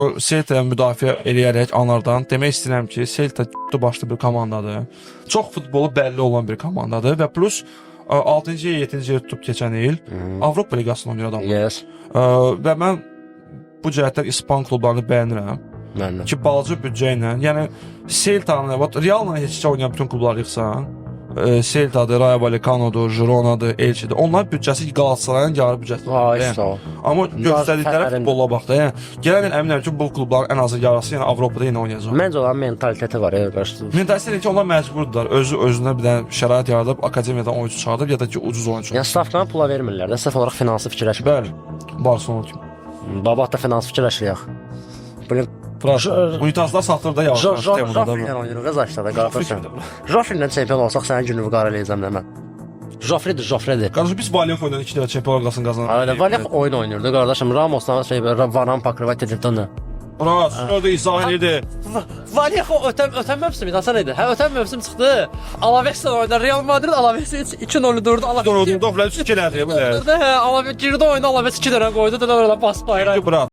Celta'ya müdafiə eləyərək anlardan demək istəyirəm ki, Celta başlı bir komandadır. Çox futbolu bəlli olan bir komandadır və plus 6-cı, 7-ci yer tutub keçən il Avropa Liqasında oynayır adamlar. Yes. Və mən bu cəhətdən İspan klublarını bəyənirəm. Mən də. Ki, balaca büdcə ilə, yəni Celta-nı, Real'la heç-heç oynayan bütün klubları yıxsan, Celta'dır, Rayo Vallecano'dur, Girona'dır, Elche'dir. Onlar büdcəsi Galatasaray'ın yarı büdcəsi. Ay, sağ ol. Amma göstərdikləri futbola bax da, yəni gələn il əminəm ki, bu klubların ən azı yarısı yəni Avropada yenə oynayacaq. Məncə olan mentaliteti var, qarşıda. Mentaliteti ki, onlar məcburdular. Özünə bir dənə şərait yaradıb, akademiyadan oyuncu çıxardıb ya da ki, ucuz oyuncu. Yəni stavkanı pula vermirlər də, sırf olaraq finansı fikirləşmir. Bəli, Barcelona kimi. Babat da finansı fikirləşirik. Bugün Unitazlar satır da yavaş. Joffrey-lə oynayırıq qız aşağıda, qardaşım. Joffrey-lə çempion olsaq sənin gününü qara eləyəcəm də mən. Joffrey-dir. Qardaşım, biz Valyev oynayan 2 dəfə Çempionlar Liqasını qazanırıq. Aynen, Valyev oyun oynayırdı qardaşım. Ramos'la Varan Pakırvat edirdi onu. Bura, orada izah edirdi. Valyev ötən mövsüm idi, Hasan idi. Hə, ötən mövsüm çıxdı. Alaves'lə oynadı. Real Madrid Alaves'i 2-0 durdu. Doğru, Dofler 3 elədi. Hə, Alaves girdi oyuna, Alaves 2 dənə qoydu. Dönə orada bas bayrağı. Bura.